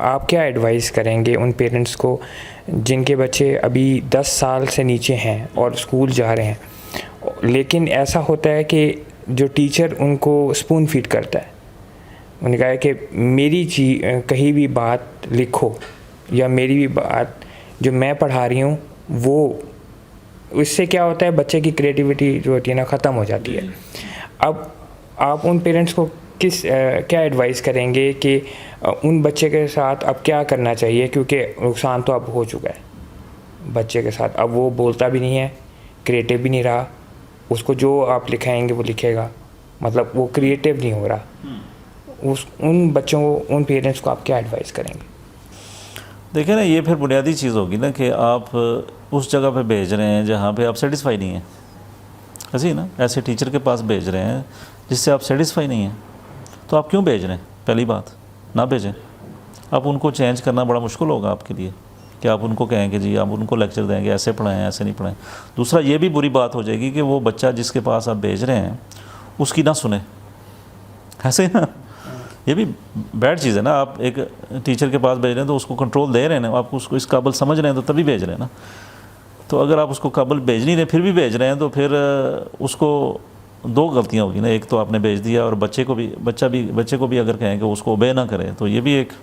آپ کیا ایڈوائز کریں گے ان پیرنٹس کو جن کے بچے ابھی 10 سال سے نیچے ہیں اور اسکول جا رہے ہیں، لیکن ایسا ہوتا ہے کہ جو ٹیچر ان کو اسپون فیڈ کرتا ہے، انہوں نے کہا ہے کہ میری کہیں بھی بات لکھو یا میری بھی بات جو میں پڑھا رہی ہوں وہ، اس سے کیا ہوتا ہے بچے کی کریٹیوٹی جو ہوتی ہے نا ختم ہو جاتی ہے۔ اب آپ ان پیرنٹس کو کیا ایڈوائز کریں گے کہ ان بچے کے ساتھ اب کیا کرنا چاہیے، کیونکہ نقصان تو اب ہو چکا ہے بچے کے ساتھ، اب وہ بولتا بھی نہیں ہے، کریٹیو بھی نہیں رہا، اس کو جو آپ لکھائیں گے وہ لکھے گا، مطلب وہ کریٹیو نہیں ہو رہا، ان بچوں کو، ان پیرنٹس کو آپ کیا ایڈوائز کریں گے؟ دیکھیں نا، یہ پھر بنیادی چیز ہوگی نا کہ آپ اس جگہ پہ بھیج رہے ہیں جہاں پہ آپ سیٹسفائی نہیں ہیں، ایسے ہی نا، ایسے ٹیچر کے پاس بھیج رہے ہیں جس سے آپ سیٹسفائی نہیں ہیں، تو آپ کیوں بھیج رہے ہیں؟ پہلی بات، نہ بھیجیں۔ اب ان کو چینج کرنا بڑا مشکل ہوگا آپ کے لیے کہ آپ ان کو کہیں کہ جی آپ ان کو لیکچر دیں گے ایسے پڑھائیں ایسے نہیں پڑھائیں۔ دوسرا یہ بھی بری بات ہو جائے گی کہ وہ بچہ جس کے پاس آپ بھیج رہے ہیں اس کی نہ سنیں، ایسے ہی نا، یہ بھی بیڈ چیز ہے نا۔ آپ ایک ٹیچر کے پاس بھیج رہے ہیں تو اس کو کنٹرول دے رہے ہیں نا، آپ اس کو اس قابل سمجھ رہے ہیں تو تبھی بھیج رہے ہیں نا۔ تو اگر آپ اس کو قابل بھیج نہیں رہے پھر بھی بھیج رہے ہیں تو پھر اس کو دو غلطیاں ہوگی نا، ایک تو آپ نے بھیج دیا اور بچے کو بھی اگر کہیں کہ اس کو اوبے نہ کرے تو یہ بھی ایک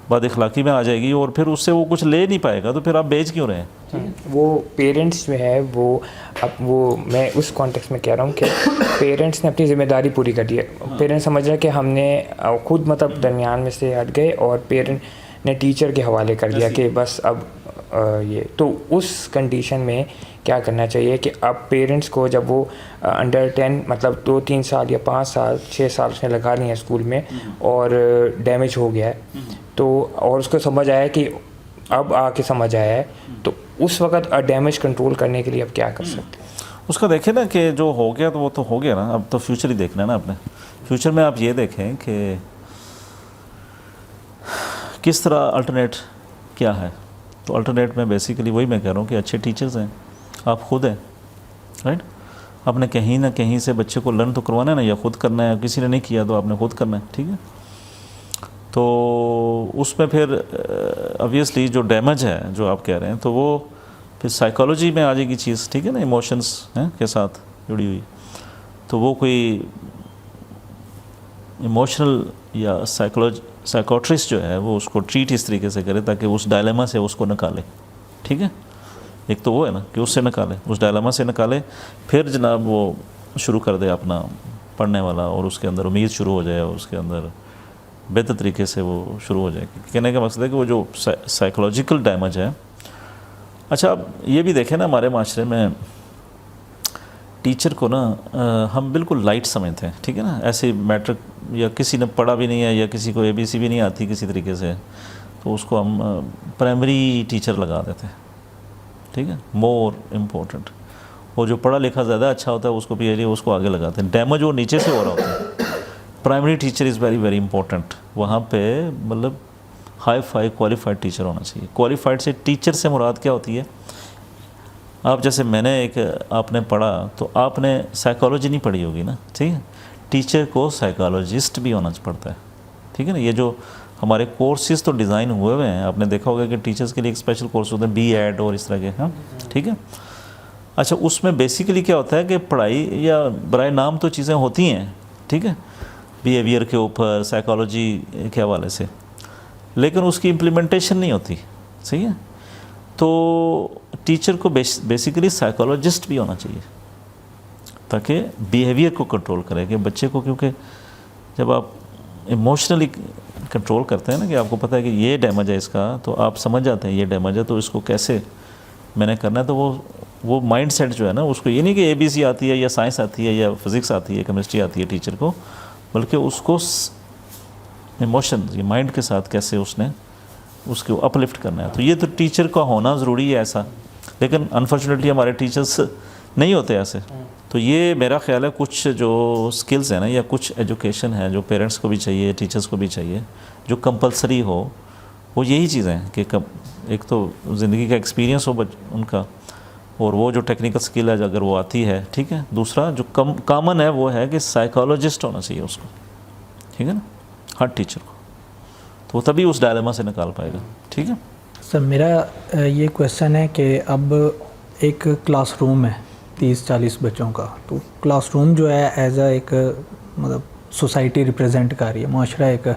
بد اخلاقی میں آ جائے گی، اور پھر اس سے وہ کچھ لے نہیں پائے گا، تو پھر آپ بھیج کیوں رہے ہیں؟ وہ پیرنٹس جو ہے وہ، اب وہ میں اس کانٹیکس میں کہہ رہا ہوں کہ پیرنٹس نے اپنی ذمہ داری پوری کر دی ہے، پیرنٹس سمجھ رہے کہ ہم نے خود مطلب درمیان میں سے ہٹ گئے اور پیرنٹ نے ٹیچر کے حوالے کر دیا کہ بس اب یہ، تو اس کنڈیشن میں کیا کرنا چاہیے کہ اب پیرنٹس کو جب وہ انڈر 10 مطلب 2-3 سال یا 5 سال 6 سال اس نے لگا لی ہیں اسکول میں اور ڈیمیج ہو گیا ہے تو، اور اس کو سمجھ آیا کہ اب آ کے سمجھ آیا ہے، تو اس وقت ڈیمیج کنٹرول کرنے کے لیے اب کیا کر سکتے ہیں؟ اس کا دیکھیں نا کہ جو ہو گیا تو وہ تو ہو گیا نا، اب تو فیوچر ہی دیکھنا ہے نا اپنے۔ فیوچر میں آپ یہ دیکھیں کہ کس طرح الٹرنیٹ کیا ہے، تو الٹرنیٹ میں بیسیکلی وہی میں کہہ رہا ہوں کہ اچھے ٹیچرز ہیں، آپ خود ہیں، رائٹ؟ آپ نے کہیں نہ کہیں سے بچے کو لرن تو کروانا ہے نا، یا خود کرنا ہے، کسی نے نہیں کیا تو آپ نے خود کرنا ہے، ٹھیک ہے؟ تو اس میں پھر obviously جو ڈیمیج ہے جو آپ کہہ رہے ہیں تو وہ پھر سائیکالوجی میں آ جائے گی چیز، ٹھیک ہے نا، ایموشنس کے ساتھ جڑی ہوئی، تو وہ کوئی ایموشنل یا سائیکوٹرسٹ جو ہے وہ اس کو ٹریٹ اس طریقے سے کرے تاکہ اس ڈائلیما سے اس کو نکالے، ٹھیک ہے؟ ایک تو وہ ہے نا کہ اس سے نکالے، اس ڈائلیما سے نکالے، پھر جناب وہ شروع کر دے اپنا پڑھنے والا، اور اس کے اندر امید شروع ہو جائے، اور اس کے اندر بہتر طریقے سے وہ شروع ہو جائے گی۔ کہنے کا مقصد ہے کہ وہ جو سائیکولوجیکل ڈیمیج ہے۔ اچھا اب یہ بھی دیکھیں نا، ہمارے معاشرے میں ٹیچر کو نا ہم بالکل لائٹ سمجھتے ہیں، ٹھیک ہے نا، ایسے میٹرک یا کسی نے پڑھا بھی نہیں ہے یا کسی کو ABC بھی نہیں آتی کسی طریقے سے، تو اس کو ہم پرائمری ٹیچر لگا دیتے ہیں، ٹھیک ہے، مور امپورٹنٹ۔ وہ جو پڑھا لکھا زیادہ اچھا ہوتا ہے اس کو بھی اس کو آگے لگاتے ہیں، ڈیمیج وہ نیچے سے ہو رہا ہوتا ہے۔ Primary teacher is very very important, وہاں پہ مطلب ہائی فائی کوالیفائڈ ٹیچر ہونا چاہیے۔ کوالیفائڈ سے ٹیچر سے مراد کیا ہوتی ہے؟ آپ جیسے میں نے آپ نے پڑھا تو آپ نے سائیکالوجی نہیں پڑھی ہوگی نا، ٹھیک ہے، ٹیچر کو سائیکالوجسٹ بھی ہونا پڑتا ہے، ٹھیک ہے نا۔ یہ جو ہمارے کورسز تو ڈیزائن ہوئے ہوئے ہیں، آپ نے دیکھا ہوگا کہ ٹیچرز کے لیے ایک اسپیشل کورس ہوتے ہیں B.Ed اور اس طرح کے، ہاں ٹھیک ہے۔ اچھا اس میں بیسیکلی کیا ہوتا ہے کہ پڑھائی یا برائے نام تو چیزیں ہوتی ہیں، ٹھیک ہے، بیہیویئر کے اوپر، سائیکالوجی کے حوالے سے، لیکن اس کی امپلیمنٹیشن نہیں ہوتی، صحیح ہے۔ تو ٹیچر کو بیسیکلی سائیکالوجسٹ بھی ہونا چاہیے تاکہ بیہیویئر کو کنٹرول کرے کہ بچے کو، کیونکہ جب آپ ایموشنلی کنٹرول کرتے ہیں نا کہ آپ کو پتہ ہے کہ یہ ڈیمیج ہے اس کا، تو آپ سمجھ جاتے ہیں یہ ڈیمیج ہے تو اس کو کیسے میں نے کرنا ہے، تو وہ مائنڈ سیٹ جو ہے نا، اس کو یہ نہیں کہ ABC آتی ہے یا سائنس آتی ہے یا فزکس آتی ہے، کیمسٹری آتی ہے ٹیچر کو، بلکہ اس کو ایموشن یہ مائنڈ کے ساتھ کیسے اس کو اپلفٹ کرنا ہے۔ تو یہ تو ٹیچر کا ہونا ضروری ہے ایسا، لیکن انفارچونیٹلی ہمارے ٹیچرز نہیں ہوتے ایسے۔ تو یہ میرا خیال ہے کچھ جو سکلز ہیں نا، یا کچھ ایجوکیشن ہے جو پیرنٹس کو بھی چاہیے، ٹیچرز کو بھی چاہیے، جو کمپلسری ہو، وہ یہی چیزیں ہیں کہ ایک تو زندگی کا ایکسپیرینس ہو ان کا، اور وہ جو ٹیکنیکل سکل ہے اگر وہ آتی ہے، ٹھیک ہے۔ دوسرا جو کامن ہے وہ ہے کہ سائیکالوجسٹ ہونا چاہیے اس کو، ٹھیک ہے نا، ہر ٹیچر کو۔ تو تبھی اس ڈائلیما سے نکال پائے گا. ٹھیک ہے سر میرا یہ کویشچن ہے کہ اب ایک کلاس روم ہے 30-40 بچوں کا, تو کلاس روم جو ہے ایز اے ایک مطلب سوسائٹی ریپرزینٹ کر رہی ہے, معاشرہ ایک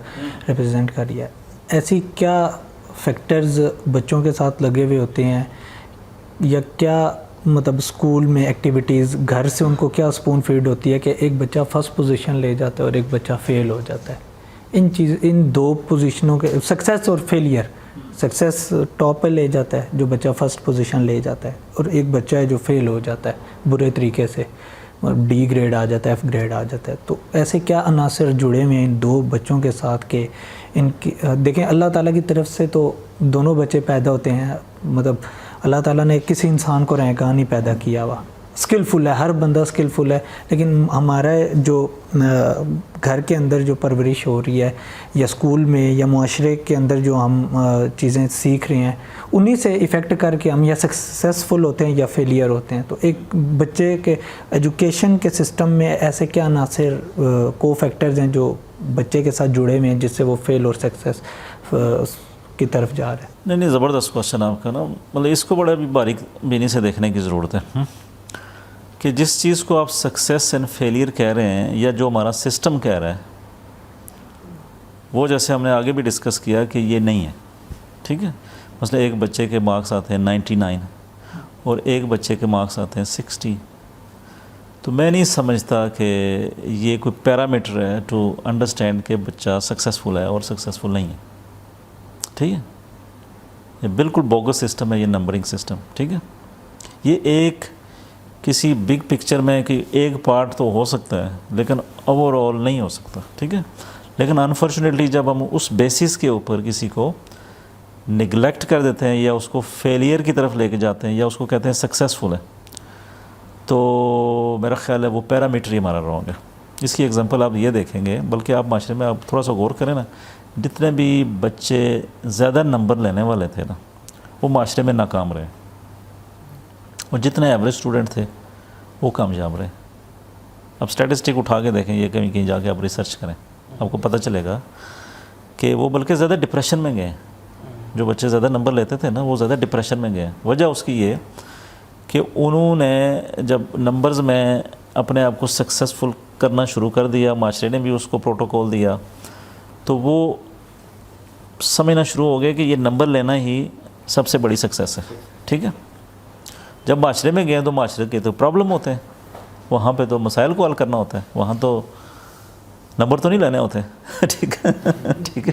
ریپرزینٹ کر رہی ہے, ایسی کیا فیکٹرز بچوں کے ساتھ لگے ہوئے ہوتے ہیں, یا کیا مطلب اسکول میں ایکٹیویٹیز گھر سے ان کو کیا اسپون فیڈ ہوتی ہے کہ ایک بچہ فرسٹ پوزیشن لے جاتا ہے اور ایک بچہ فیل ہو جاتا ہے, ان دو پوزیشنوں کے سکسیس اور فیلئر, سکسیس ٹاپ پہ لے جاتا ہے جو بچہ فرسٹ پوزیشن لے جاتا ہے, اور ایک بچہ ہے جو فیل ہو جاتا ہے برے طریقے سے, ڈی گریڈ آ جاتا ہے, ایف گریڈ آ جاتا ہے. تو ایسے کیا عناصر جڑے ہوئے ہیں ان دو بچوں کے ساتھ کہ ان کی دیکھیں اللہ تعالیٰ کی طرف سے تو دونوں بچے پیدا ہوتے ہیں, مطلب اللہ تعالیٰ نے کسی انسان کو رینکاں نہیں پیدا کیا ہوا, اسکلفل ہے, ہر بندہ اسکلفل ہے, لیکن ہمارا جو گھر کے اندر جو پرورش ہو رہی ہے یا اسکول میں یا معاشرے کے اندر جو ہم چیزیں سیکھ رہے ہیں انہی سے افیکٹ کر کے ہم یا سکسیسفل ہوتے ہیں یا فیلئر ہوتے ہیں. تو ایک بچے کے ایجوکیشن کے سسٹم میں ایسے کیا عناصر کو فیکٹرز ہیں جو بچے کے ساتھ جڑے ہوئے ہیں جس سے وہ فیل اور سکسیس کی طرف جا رہے ہیں؟ نہیں زبردست کوشچن آپ کا نا, مطلب اس کو بڑا بھی باریک بینی سے دیکھنے کی ضرورت ہے کہ جس چیز کو آپ سکسیس اینڈ فیلئر کہہ رہے ہیں یا جو ہمارا سسٹم کہہ رہا ہے وہ جیسے ہم نے آگے بھی ڈسکس کیا کہ یہ نہیں ہے. ٹھیک ہے, مثلا ایک بچے کے مارکس آتے ہیں 99 اور ایک بچے کے مارکس آتے ہیں 60, تو میں نہیں سمجھتا کہ یہ کوئی پیرامیٹر ہے ٹو انڈرسٹینڈ کہ بچہ سکسیسفل ہے اور سکسیسفل نہیں ہے. ٹھیک ہے, یہ بالکل بوگس سسٹم ہے یہ نمبرنگ سسٹم. ٹھیک ہے, یہ ایک کسی بگ پکچر میں کہ ایک پارٹ تو ہو سکتا ہے لیکن اوور آل نہیں ہو سکتا. ٹھیک ہے, لیکن انفارچونیٹلی جب ہم اس بیسس کے اوپر کسی کو نگلیکٹ کر دیتے ہیں یا اس کو فیلئر کی طرف لے کے جاتے ہیں یا اس کو کہتے ہیں سکسیسفل ہے, تو میرا خیال ہے وہ پیرامیٹر ہی ہمارا رانگ ہے. اس کی ایگزامپل آپ یہ دیکھیں گے, بلکہ آپ معاشرے میں آپ تھوڑا سا غور کریں نا, جتنے بھی بچے زیادہ نمبر لینے والے تھے نا وہ معاشرے میں ناکام رہے, اور جتنے ایوریج اسٹوڈنٹ تھے وہ کامیاب رہے. اب سٹیٹسٹک اٹھا کے دیکھیں, یہ کہیں جا کے آپ ریسرچ کریں, آپ کو پتہ چلے گا کہ وہ بلکہ زیادہ ڈپریشن میں گئے. جو بچے زیادہ نمبر لیتے تھے نا وہ زیادہ ڈپریشن میں گئے. وجہ اس کی یہ کہ انہوں نے جب نمبرز میں اپنے آپ کو سکسیسفل کرنا شروع کر دیا, معاشرے نے بھی اس کو پروٹوکول دیا, تو وہ سمجھنا شروع ہو گیا کہ یہ نمبر لینا ہی سب سے بڑی سکسیس ہے. ٹھیک ہے, جب معاشرے میں گئے تو معاشرے کے تو پرابلم ہوتے ہیں, وہاں پہ تو مسائل کو حل کرنا ہوتا ہے, وہاں تو نمبر تو نہیں لینے ہوتے. ٹھیک ہے, ٹھیک ہے,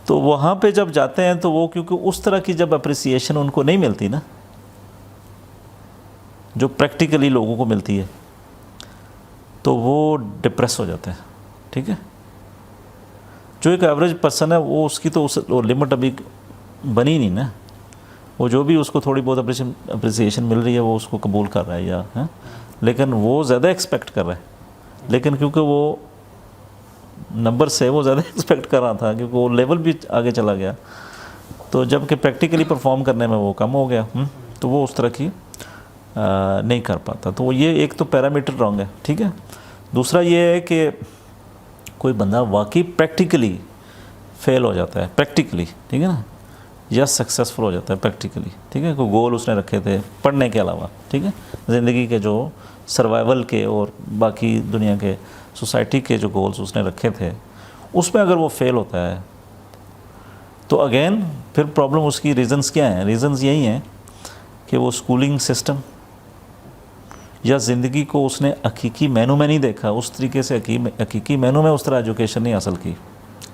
تو وہاں پہ جب جاتے ہیں تو وہ کیونکہ اس طرح کی جب اپریسیشن ان کو نہیں ملتی نا جو پریکٹیکلی لوگوں کو ملتی ہے, تو وہ ڈپریس ہو جاتے ہیں. ٹھیک ہے, جو ایک ایوریج پرسن ہے وہ اس کی تو لمٹ ابھی بنی نہیں نا, وہ جو بھی اس کو تھوڑی بہت اپریسیشن مل رہی ہے وہ اس کو قبول کر رہا ہے یا لیکن وہ زیادہ ایکسپیکٹ کر رہا ہے, لیکن کیونکہ وہ نمبر سے وہ زیادہ ایکسپیکٹ کر رہا تھا کیونکہ وہ لیول بھی آگے چلا گیا, تو جب کہ پریکٹیکلی پرفارم کرنے میں وہ کم ہو گیا, تو وہ اس طرح کی نہیں کر پاتا. تو یہ ایک تو پیرامیٹر رانگ ہے. ٹھیک ہے, دوسرا یہ ہے کہ کوئی بندہ واقعی پریکٹیکلی فیل ہو جاتا ہے پریکٹیکلی, ٹھیک ہے نا, یا سکسیسفل ہو جاتا ہے پریکٹیکلی. ٹھیک ہے, کوئی گول اس نے رکھے تھے پڑھنے کے علاوہ, ٹھیک ہے, زندگی کے جو سروائیول کے اور باقی دنیا کے سوسائٹی کے جو گولز اس نے رکھے تھے اس میں اگر وہ فیل ہوتا ہے تو اگین پھر پرابلم اس کی ریزنز کیا ہیں؟ ریزنز یہی ہیں کہ وہ اسکولنگ سسٹم یا زندگی کو اس نے حقیقی مینو میں نہیں دیکھا, اس طریقے سے حقیقی مینو میں اس طرح ایجوکیشن نہیں حاصل کی.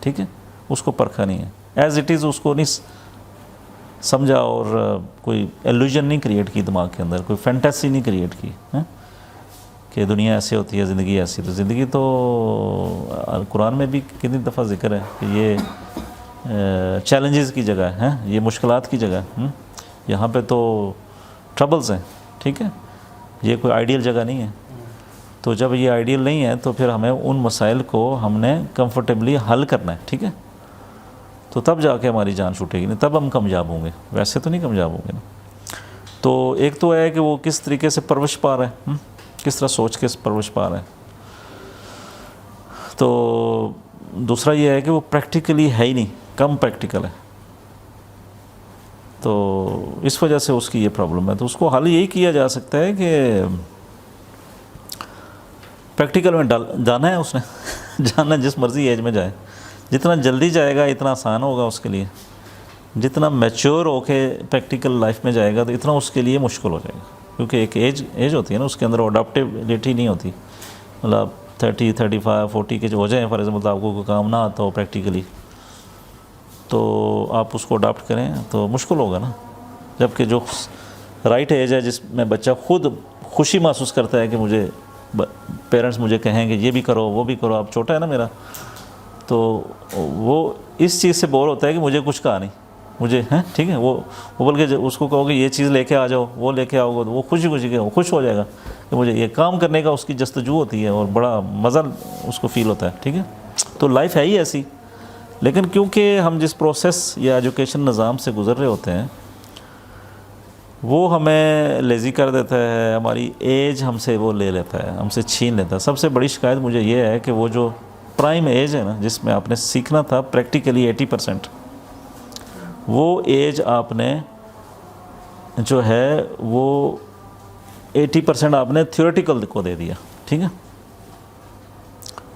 ٹھیک ہے, اس کو پرکھا نہیں ہے ایز اٹ از, اس کو نہیں سمجھا اور کوئی ایلوژن نہیں کریٹ کی دماغ کے اندر, کوئی فینٹیسی نہیں کریٹ کی کہ دنیا ایسے ہوتی ہے, زندگی ایسی. تو زندگی تو قرآن میں بھی کتنی دفعہ ذکر ہے کہ یہ چیلنجز کی جگہ ہے, یہ مشکلات کی جگہ ہے, یہاں پہ تو ٹربلز ہیں. ٹھیک ہے, یہ کوئی آئیڈیل جگہ نہیں ہے. تو جب یہ آئیڈیل نہیں ہے تو پھر ہمیں ان مسائل کو ہم نے کمفرٹیبلی حل کرنا ہے. ٹھیک ہے, تو تب جا کے ہماری جان چھوٹے گی نہیں, تب ہم کامیاب ہوں گے, ویسے تو نہیں کامیاب ہوں گے نا. تو ایک تو ہے کہ وہ کس طریقے سے پرورش پا رہا ہے, کس طرح سوچ کے پرورش پا رہا ہے. تو دوسرا یہ ہے کہ وہ پریکٹیکلی ہے ہی نہیں, کم پریکٹیکل ہے, تو اس وجہ سے اس کی یہ پرابلم ہے. تو اس کو حل یہی کیا جا سکتا ہے کہ پریکٹیکل میں جانا ہے اس نے جانا جس مرضی ایج میں جائے, جتنا جلدی جائے گا اتنا آسان ہوگا اس کے لیے, جتنا میچور ہو کے پریکٹیکل لائف میں جائے گا تو اتنا اس کے لیے مشکل ہو جائے گا, کیونکہ ایک ایج ہوتی ہے نا, اس کے اندر اڈاپٹیبلٹی نہیں ہوتی. مطلب 30, 35, 40 کے جو ہو جائیں فار ایگزامپل, آپ کو کوئی کام نہ آتا ہو پریکٹیکلی, تو آپ اس کو اڈاپٹ کریں تو مشکل ہوگا نا. جبکہ جو رائٹ ایج ہے جس میں بچہ خود خوشی محسوس کرتا ہے کہ مجھے پیرنٹس مجھے کہیں کہ یہ بھی کرو وہ بھی کرو, اب چھوٹا ہے نا میرا, تو وہ اس چیز سے بور ہوتا ہے کہ مجھے کچھ کہا نہیں, مجھے ہیں ٹھیک ہے, وہ بلکہ اس کو کہو کہ یہ چیز لے کے آ جاؤ, وہ لے کے آؤ گے, تو وہ خوشی کے وہ خوش ہو جائے گا کہ مجھے یہ کام کرنے کا اس کی جستجو ہوتی ہے اور بڑا مزہ اس کو فیل ہوتا ہے. ٹھیک ہے, تو لائف ہے ہی ایسی. لیکن کیونکہ ہم جس پروسیس یا ایجوکیشن نظام سے گزر رہے ہوتے ہیں وہ ہمیں لیزی کر دیتا ہے, ہماری ایج ہم سے وہ لے لیتا ہے, ہم سے چھین لیتا ہے. سب سے بڑی شکایت مجھے یہ ہے کہ وہ جو پرائم ایج ہے نا جس میں آپ نے سیکھنا تھا پریکٹیکلی 80%, وہ ایج آپ نے جو ہے وہ 80% آپ نے تھیوریٹیکل کو دے دیا. ٹھیک ہے,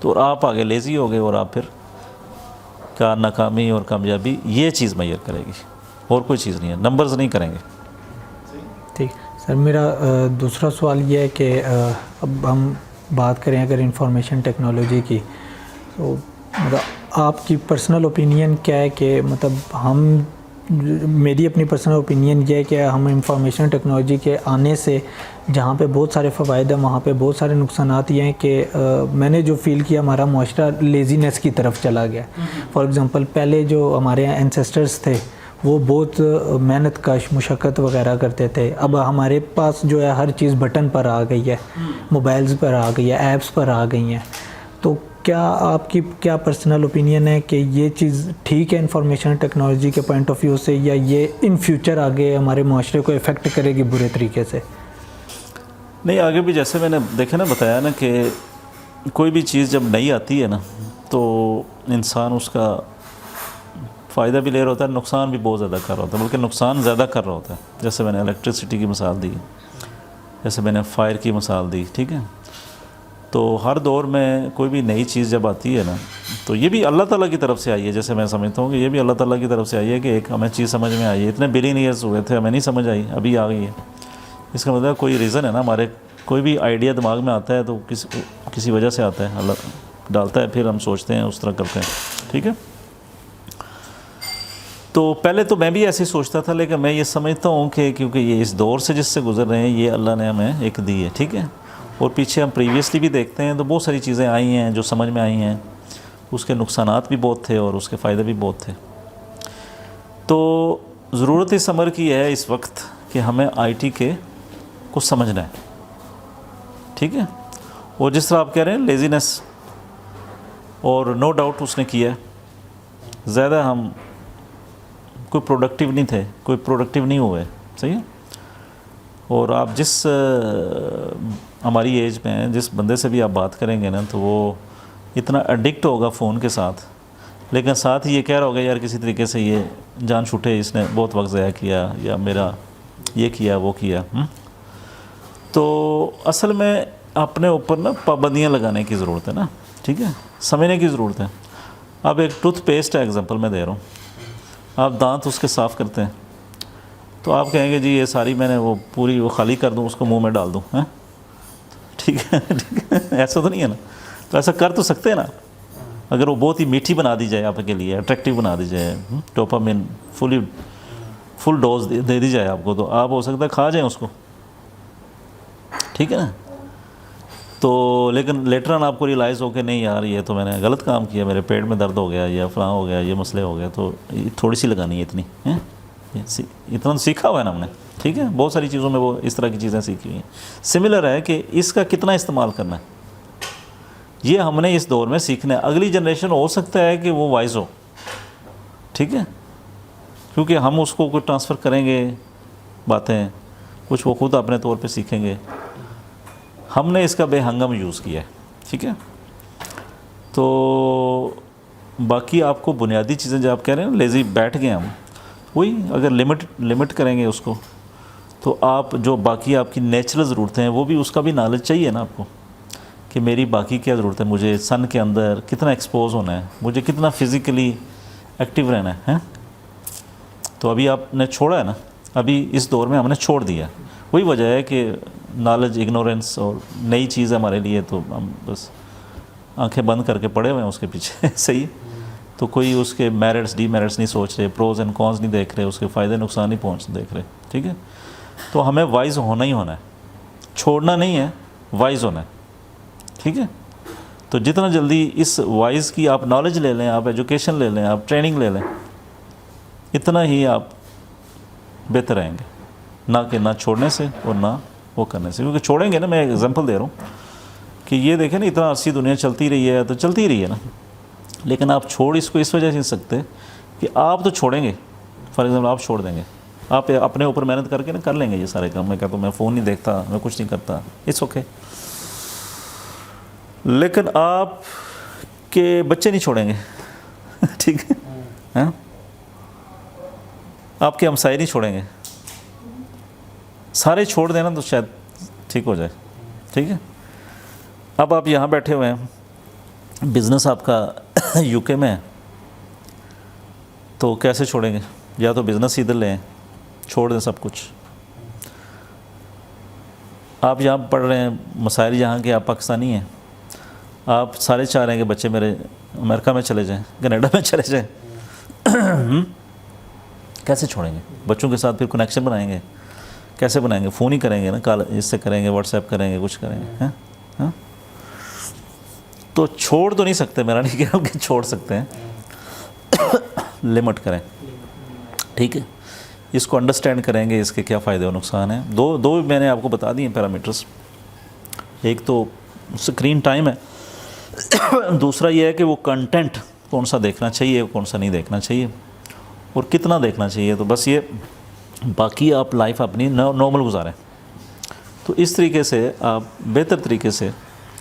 تو آپ آگے لیزی ہو گئے اور آپ پھر کا ناکامی اور کامیابی یہ چیز میسر کرے گی, اور کوئی چیز نہیں ہے, نمبرز نہیں کریں گے. ٹھیک سر, میرا دوسرا سوال یہ ہے کہ اب ہم بات کریں اگر انفارمیشن ٹیکنالوجی کی, تو مطلب آپ کی پرسنل اوپینین کیا ہے کہ مطلب میری اپنی پرسنل اوپینین یہ ہے کہ ہم انفارمیشن ٹیکنالوجی کے آنے سے جہاں پہ بہت سارے فوائد ہیں وہاں پہ بہت سارے نقصانات یہ ہیں کہ میں نے جو فیل کیا ہمارا معاشرہ لیزینس کی طرف چلا گیا. فار ایگزامپل پہلے جو ہمارے اینسیسٹرز تھے وہ بہت محنت کش مشقت وغیرہ کرتے تھے, اب ہمارے پاس جو ہے ہر چیز بٹن پر آ گئی ہے, موبائلز پر آ گئی ہے, ایپس پر آ گئی ہیں. تو کیا آپ کی کیا پرسنل اوپینین ہے کہ یہ چیز ٹھیک ہے انفارمیشن ٹیکنالوجی کے پوائنٹ آف ویو سے, یا یہ ان فیوچر آگے ہمارے معاشرے کو افیکٹ کرے گی برے طریقے سے؟ نہیں, آگے بھی جیسے میں نے دیکھا نا بتایا نا کہ کوئی بھی چیز جب نئی آتی ہے نا تو انسان اس کا فائدہ بھی لے رہا ہوتا ہے, نقصان بھی بہت زیادہ کر رہا ہوتا ہے, بلکہ نقصان زیادہ کر رہا ہوتا ہے. جیسے میں نے الیکٹرسٹی کی مثال دی, جیسے میں نے فائر کی مثال دی. ٹھیک ہے, تو ہر دور میں کوئی بھی نئی چیز جب آتی ہے نا تو یہ بھی اللہ تعالیٰ کی طرف سے آئی ہے. جیسے میں سمجھتا ہوں کہ یہ بھی اللہ تعالیٰ کی طرف سے آئی ہے کہ ایک ہمیں چیز سمجھ میں آئی ہے, اتنے بلین ایئرس ہوئے تھے ہمیں نہیں سمجھ آئی, ابھی آ گئی ہے. اس کا مطلب کوئی ریزن ہے نا, ہمارے کوئی بھی آئیڈیا دماغ میں آتا ہے تو کسی وجہ سے آتا ہے, اللہ ڈالتا ہے, پھر ہم سوچتے ہیں اس طرح کرتے ہیں. ٹھیک ہے, تو پہلے تو میں بھی ایسے ہی سوچتا تھا, لیکن میں یہ سمجھتا ہوں کہ کیونکہ یہ اس دور سے جس سے گزر رہے ہیں یہ اللہ نے ہمیں ایک دی ہے. ٹھیک ہے, اور پیچھے ہم پریویسلی بھی دیکھتے ہیں تو بہت ساری چیزیں آئی ہیں جو سمجھ میں آئی ہیں, اس کے نقصانات بھی بہت تھے اور اس کے فائدے بھی بہت تھے. تو ضرورت اس امر کی ہے اس وقت کہ ہمیں آئی ٹی کے کو سمجھنا ہے. ٹھیک ہے, اور جس طرح آپ کہہ رہے ہیں لیزینس, اور نو ڈاؤٹ اس نے کیا ہے, زیادہ ہم کوئی پروڈکٹیو نہیں تھے, کوئی پروڈکٹیو نہیں ہوئے. صحیح ہے, اور آپ جس ہماری ایج میں جس بندے سے بھی آپ بات کریں گے نا تو وہ اتنا ایڈکٹ ہوگا فون کے ساتھ, لیکن ساتھ ہی یہ کہہ رہا ہوگا یار کسی طریقے سے یہ جان چھوٹے, اس نے بہت وقت ضائع کیا, یا میرا یہ کیا وہ کیا. تو اصل میں اپنے اوپر نا پابندیاں لگانے کی ضرورت ہے نا. ٹھیک ہے, سمجھنے کی ضرورت ہے. اب ایک ٹوتھ پیسٹ ہے ایگزامپل میں دے رہا ہوں, آپ دانت اس کے صاف کرتے ہیں تو آپ کہیں گے جی یہ ساری میں نے وہ پوری وہ خالی کر دوں, اس کو منہ میں ڈال دوں. ٹھیک ہے, ایسا تو نہیں ہے نا. تو ایسا کر تو سکتے ہیں نا, اگر وہ بہت ہی میٹھی بنا دی جائے آپ کے لیے, اٹریکٹیو بنا دی جائے, ڈوپامین فل ڈوز دے دی جائے آپ کو, تو آپ ہو سکتا ہے کھا جائیں اس کو. ٹھیک ہے نا, تو لیکن لیٹر آن آپ کو ریلائز ہو کہ نہیں یار یہ تو میں نے غلط کام کیا, میرے پیٹ میں درد ہو گیا, یا فلاں ہو گیا, یہ مسئلے ہو گئے, تو تھوڑی سی لگانی ہے اتنی, اتنا تو سیکھا ہوا ہے نا ہم نے. ٹھیک ہے, بہت ساری چیزوں میں وہ اس طرح کی چیزیں سیکھی ہوئی ہیں. سملر ہے کہ اس کا کتنا استعمال کرنا ہے, یہ ہم نے اس دور میں سیکھنا ہے. اگلی جنریشن ہو سکتا ہے کہ وہ وائز ہو. ٹھیک ہے, کیونکہ ہم اس کو کچھ ٹرانسفر کریں گے باتیں, کچھ وہ خود اپنے طور پہ سیکھیں گے. ہم نے اس کا بے ہنگم یوز کیا ہے. ٹھیک ہے, تو باقی آپ کو بنیادی چیزیں جو آپ کہہ رہے ہیں لیزی بیٹھ گئے ہم، وہی اگر لمٹ کریں گے اس کو تو آپ جو باقی آپ کی نیچرل ضرورتیں ہیں وہ بھی اس کا بھی نالج چاہیے نا آپ کو کہ میری باقی کیا ضرورت ہے، مجھے سن کے اندر کتنا ایکسپوز ہونا ہے، مجھے کتنا فزیکلی ایکٹیو رہنا ہے. تو ابھی آپ نے چھوڑا ہے نا، ابھی اس دور میں ہم نے چھوڑ دیا. وہی وجہ ہے کہ نالج اگنورینس اور نئی چیز ہے ہمارے لیے، تو ہم بس آنکھیں بند کر کے پڑے ہوئے ہیں اس کے پیچھے. صحیح. تو کوئی اس کے میرٹس ڈی میرٹس نہیں سوچ رہے، پروز اینڈ کونز نہیں دیکھ رہے، اس کے فائدے نقصان نہیں دیکھ رہے. ٹھیک ہے. تو ہمیں وائز ہونا ہی ہونا ہے، چھوڑنا نہیں ہے، وائز ہونا ہے. ٹھیک ہے. تو جتنا جلدی اس وائز کی آپ نالج لے لیں، آپ ایجوکیشن لے لیں، آپ ٹریننگ لے لیں، اتنا ہی آپ بہتر رہیں گے، نہ کہ نہ چھوڑنے سے اور نہ وہ کرنے سے. کیونکہ چھوڑیں گے نا، میں ایگزامپل دے رہا ہوں کہ یہ دیکھیں نا، اتنا عرصی دنیا چلتی رہی ہے تو چلتی رہی ہے نا، لیکن آپ چھوڑ اس کو اس وجہ سے نہیں سکتے کہ آپ تو چھوڑیں گے. فار ایگزامپل آپ چھوڑ دیں گے، آپ اپنے اوپر محنت کر کے نا کر لیں گے یہ سارے کام. میں کہتا ہوں میں فون نہیں دیکھتا، میں کچھ نہیں کرتا، اٹس اوکے. لیکن آپ کے بچے نہیں چھوڑیں گے. ٹھیک ہے. آپ کے ہمسائے نہیں چھوڑیں گے. سارے چھوڑ دینا تو شاید ٹھیک ہو جائے. ٹھیک ہے. اب آپ یہاں بیٹھے ہوئے ہیں، بزنس آپ کا یو کے میں ہے، تو کیسے چھوڑیں گے؟ یا تو بزنس ادھر لیں، چھوڑ دیں سب کچھ. آپ یہاں پڑھ رہے ہیں، مسائل یہاں کے، آپ پاکستانی ہیں، آپ سارے چاہ رہے ہیں کہ بچے میرے امریکہ میں چلے جائیں، کینیڈا میں چلے جائیں. کیسے چھوڑیں گے؟ بچوں کے ساتھ پھر کنیکشن بنائیں گے، کیسے بنائیں گے؟ فون ہی کریں گے نا، کال اس سے کریں گے، واٹس ایپ کریں گے، کچھ کریں گے. ہاں. تو چھوڑ تو نہیں سکتے، میرا نہیں کہہ رہا کہ چھوڑ سکتے ہیں، لمٹ کریں. ٹھیک ہے. اس کو انڈرسٹینڈ کریں گے، اس کے کیا فائدے اور نقصان ہیں. دو میں نے آپ کو بتا دیے پیرامیٹرز. ایک تو اسکرین ٹائم ہے، دوسرا یہ ہے کہ وہ کنٹینٹ کون سا دیکھنا چاہیے، کون سا نہیں دیکھنا چاہیے، اور کتنا دیکھنا چاہیے. تو بس یہ باقی آپ لائف اپنی نارمل گزاریں. تو اس طریقے سے آپ بہتر طریقے سے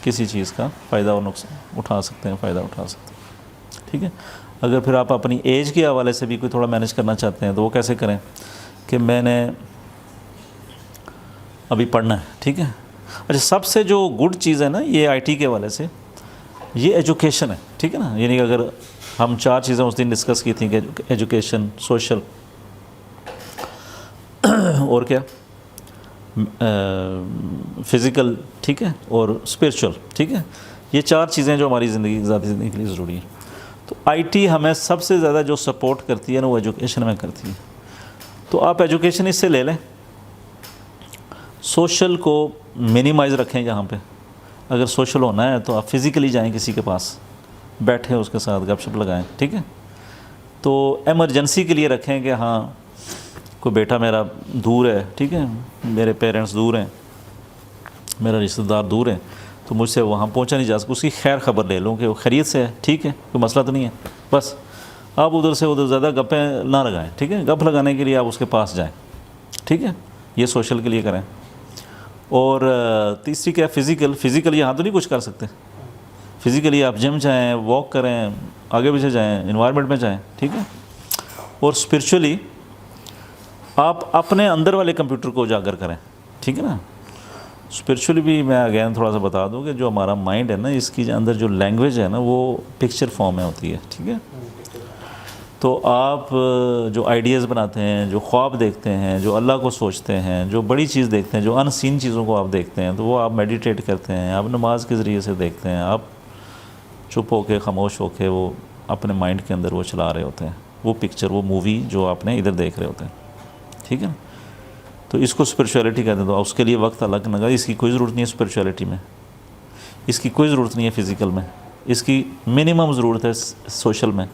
کسی چیز کا فائدہ اور نقصان اٹھا سکتے ہیں، فائدہ اٹھا سکتے ہیں. ٹھیک ہے. اگر پھر آپ اپنی ایج کے حوالے سے بھی کوئی تھوڑا مینیج کرنا چاہتے ہیں تو وہ کیسے کریں کہ میں نے ابھی پڑھنا ہے. ٹھیک ہے. اچھا، سب سے جو گڈ چیز ہے نا یہ آئی ٹی کے حوالے سے، یہ ایجوکیشن ہے. ٹھیک ہے نا. یعنی کہ اگر ہم 4 چیزیں اس دن ڈسکس کی تھیں کہ ایجوکیشن، سوشل اور کیا فزیکل، ٹھیک ہے، اور اسپرچول. ٹھیک ہے. یہ 4 چیزیں جو ہماری ذاتی زندگی کے لیے ضروری ہیں. تو آئی ٹی ہمیں سب سے زیادہ جو سپورٹ کرتی ہے نا وہ ایجوکیشن میں کرتی ہے. تو آپ ایجوکیشن اس سے لے لیں. سوشل کو منیمائز رکھیں یہاں پہ. اگر سوشل ہونا ہے تو آپ فزیکلی جائیں کسی کے پاس، بیٹھیں اس کے ساتھ گپ شپ لگائیں. ٹھیک ہے. تو ایمرجنسی کے لیے رکھیں کہ ہاں کوئی بیٹا میرا دور ہے، ٹھیک ہے، میرے پیرنٹس دور ہیں، میرا رشتہ دار دور ہے، تو مجھ سے وہاں پہنچا نہیں جا سکتا، اس کی خیر خبر لے لوں کہ وہ خیریت سے ہے. ٹھیک ہے، کوئی مسئلہ تو نہیں ہے. بس آپ ادھر سے ادھر زیادہ گپیں نہ لگائیں. ٹھیک ہے. گپ لگانے کے لیے آپ اس کے پاس جائیں. ٹھیک ہے. یہ سوشل کے لیے کریں. اور تیسری کیا، فزیکل یہاں تو نہیں کچھ کر سکتے. فزیکلی آپ جم جائیں، واک کریں، آگے پیچھے جائیں، انوائرمنٹ میں جائیں. ٹھیک ہے. اور اسپرچولی آپ اپنے اندر والے کمپیوٹر کو اجاگر کریں. ٹھیک ہے نا. اسپرچولی بھی میں اگین تھوڑا سا بتا دوں کہ جو ہمارا مائنڈ ہے نا، اس کی اندر جو لینگویج ہے نا وہ پکچر فارم میں ہوتی ہے. ٹھیک ہے. تو آپ جو آئیڈیاز بناتے ہیں، جو خواب دیکھتے ہیں، جو اللہ کو سوچتے ہیں، جو بڑی چیز دیکھتے ہیں، جو ان سین چیزوں کو آپ دیکھتے ہیں، تو وہ آپ میڈیٹیٹ کرتے ہیں، آپ نماز کے ذریعے سے دیکھتے ہیں، آپ چپ ہو کے، خاموش ہو کے وہ اپنے مائنڈ کے اندر وہ چلا رہے ہوتے ہیں، وہ پکچر، وہ مووی جو آپ نے ادھر دیکھ رہے ہوتے ہیں. ٹھیک ہے. تو اس کو اسپرچولیٹی کہتے ہیں. تو اس کے لیے وقت الگ لگا. اس کی کوئی ضرورت نہیں ہے اسپرچولیٹی میں، اس کی کوئی ضرورت نہیں ہے فزیکل میں، اس کی منیمم ضرورت ہے سوشل میں،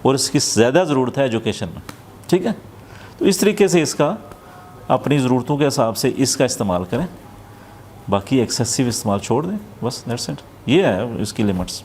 اور اس کی زیادہ ضرورت ہے ایجوکیشن میں. ٹھیک ہے. تو اس طریقے سے اس کا اپنی ضرورتوں کے حساب سے اس کا استعمال کریں، باقی ایکسیسو استعمال چھوڑ دیں. بس دیٹس اٹ. یہ ہے اس کی لمٹس.